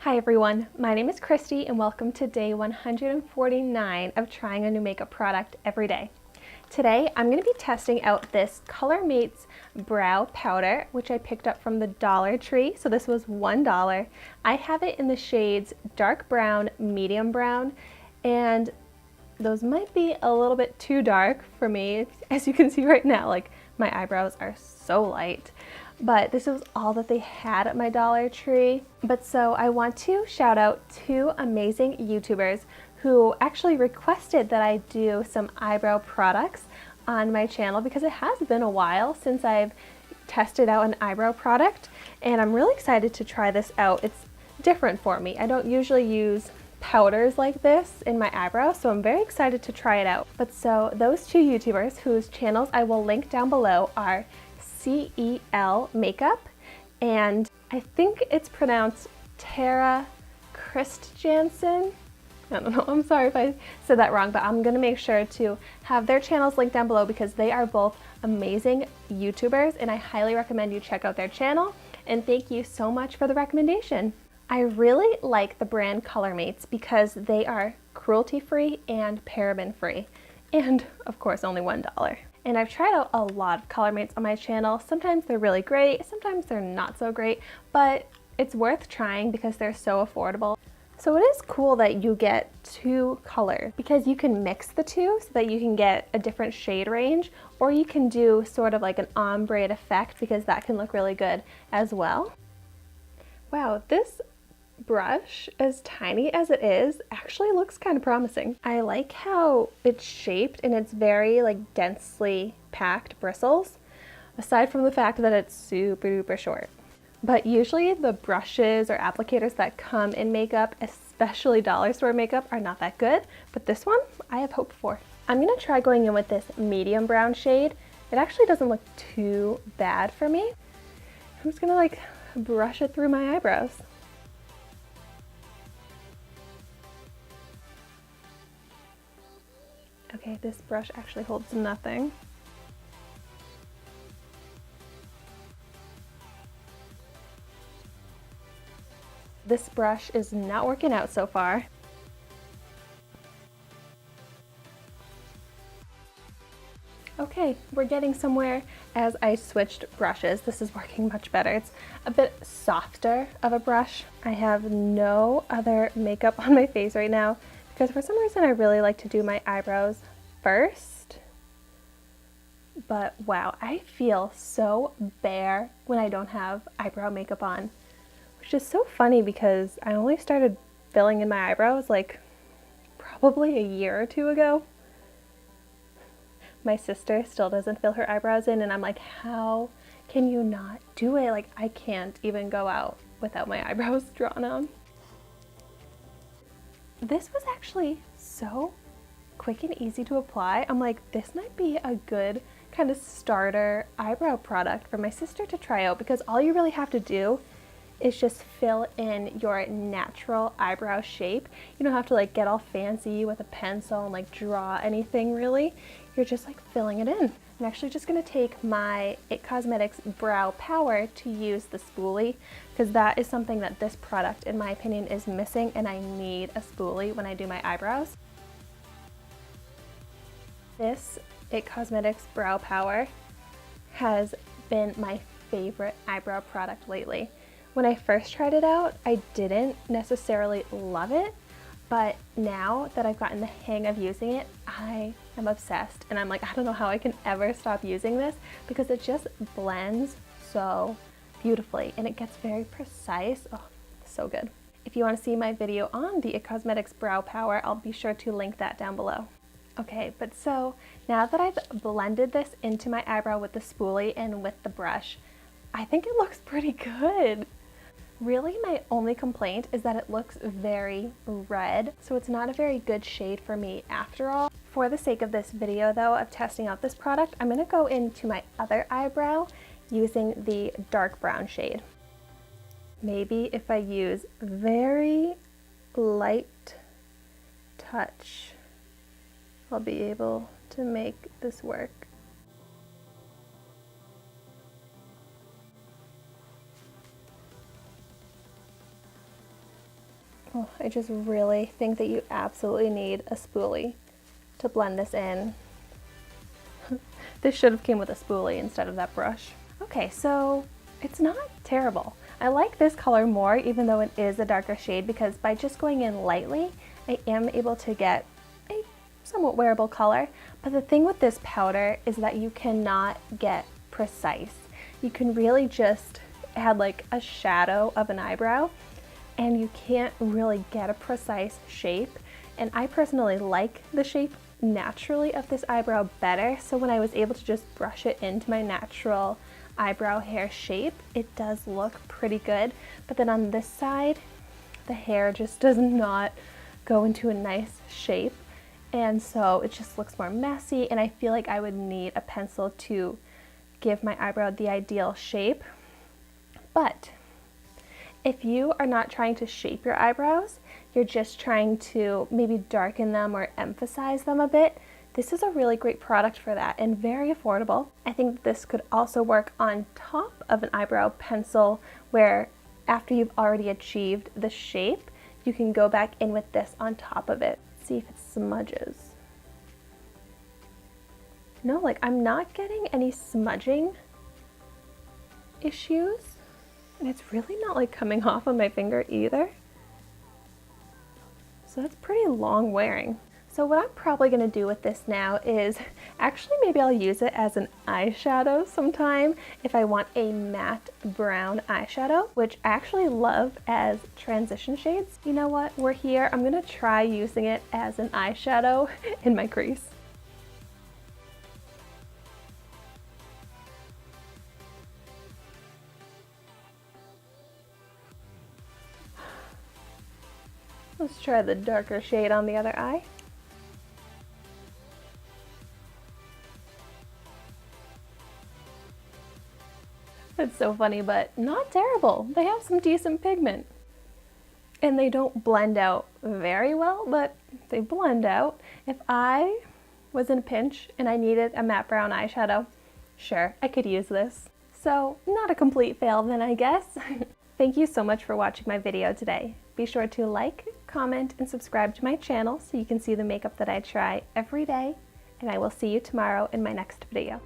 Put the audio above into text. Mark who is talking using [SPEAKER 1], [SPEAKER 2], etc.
[SPEAKER 1] Hi everyone, my name is Christy and welcome to day 149 of trying a new makeup product every day. Today I'm going to be testing out this Colormates brow powder, which I picked up from the Dollar Tree, so this was $1. I have it in the shades dark brown, medium brown, and those might be a little bit too dark for me. As you can see right now, like my eyebrows are so light. But this was all that they had at my Dollar Tree. But so I want to shout out two amazing YouTubers who actually requested that I do some eyebrow products on my channel because it has been a while since I've tested out an eyebrow product, and I'm really excited to try this out. It's different for me. I don't usually use powders like this in my eyebrows, so I'm very excited to try it out. But so those two YouTubers whose channels I will link down below are CEL Makeup, and I think it's pronounced Tara Christjansen. I don't know, I'm sorry if I said that wrong, but I'm gonna make sure to have their channels linked down below because they are both amazing YouTubers and I highly recommend you check out their channel, and thank you so much for the recommendation. I really like the brand Colormates because they are cruelty free and paraben free, and of course only $1. And I've tried out a lot of Colormates on my channel. Sometimes they're really great, sometimes they're not so great, but it's worth trying because they're so affordable. So it is cool that you get two colors because you can mix the two so that you can get a different shade range, or you can do sort of like an ombre effect because that can look really good as well. Wow, this brush, as tiny as it is, actually looks kind of promising. I like how it's shaped and it's very like densely packed bristles, aside from the fact that it's super duper short. But usually the brushes or applicators that come in makeup, especially dollar store makeup, are not that good, but this one I have hope for. I'm gonna try going in with this medium brown shade. It actually doesn't look too bad for me. I'm just gonna like brush it through my eyebrows. Okay, this brush actually holds nothing. This brush is not working out so far. Okay, we're getting somewhere as I switched brushes. This is working much better. It's a bit softer of a brush. I have no other makeup on my face right now because for some reason I really like to do my eyebrows first. But wow, I feel so bare when I don't have eyebrow makeup on, which is so funny because I only started filling in my eyebrows like probably a year or two ago. My sister still doesn't fill her eyebrows in and I'm like, how can you not do it? Like, I can't even go out without my eyebrows drawn on. This was actually so quick and easy to apply. I'm like, this might be a good kind of starter eyebrow product for my sister to try out because all you really have to do is just fill in your natural eyebrow shape. You don't have to like get all fancy with a pencil and like draw anything really. You're just like filling it in. I'm actually just gonna take my It Cosmetics Brow Power to use the spoolie because that is something that this product, in my opinion, is missing, and I need a spoolie when I do my eyebrows. This It Cosmetics Brow Power has been my favorite eyebrow product lately. When I first tried it out, I didn't necessarily love it, but now that I've gotten the hang of using it, I am obsessed, and I'm like, I don't know how I can ever stop using this because it just blends so beautifully and it gets very precise. Oh, so good. If you want to see my video on the It Cosmetics Brow Power, I'll be sure to link that down below. Okay, but so now that I've blended this into my eyebrow with the spoolie and with the brush, I think it looks pretty good. Really, my only complaint is that it looks very red, so it's not a very good shade for me after all. For the sake of this video though, of testing out this product, I'm gonna go into my other eyebrow using the dark brown shade. Maybe if I use very light touch, I'll be able to make this work. Oh, I just really think that you absolutely need a spoolie to blend this in. This should have came with a spoolie instead of that brush. Okay, so it's not terrible. I like this color more, even though it is a darker shade, because by just going in lightly, I am able to get a somewhat wearable color. But the thing with this powder is that you cannot get precise. You can really just add like a shadow of an eyebrow, and you can't really get a precise shape. And I personally like the shape naturally of this eyebrow better, so when I was able to just brush it into my natural eyebrow hair shape, it does look pretty good. But then on this side, the hair just does not go into a nice shape, and so it just looks more messy, and I feel like I would need a pencil to give my eyebrow the ideal shape. But if you are not trying to shape your eyebrows, you're just trying to maybe darken them or emphasize them a bit, this is a really great product for that and very affordable. I think this could also work on top of an eyebrow pencil, where after you've already achieved the shape, you can go back in with this on top of it. See if it smudges. No, like I'm not getting any smudging issues, and it's really not like coming off of my finger either. So that's pretty long wearing. So what I'm probably gonna do with this now is, actually maybe I'll use it as an eyeshadow sometime if I want a matte brown eyeshadow, which I actually love as transition shades. You know what, we're here. I'm gonna try using it as an eyeshadow in my crease. Let's try the darker shade on the other eye. It's so funny, but not terrible. They have some decent pigment. And they don't blend out very well, but they blend out. If I was in a pinch and I needed a matte brown eyeshadow, sure, I could use this. So not a complete fail then, I guess. Thank you so much for watching my video today. Be sure to like, comment, and subscribe to my channel so you can see the makeup that I try every day. And I will see you tomorrow in my next video.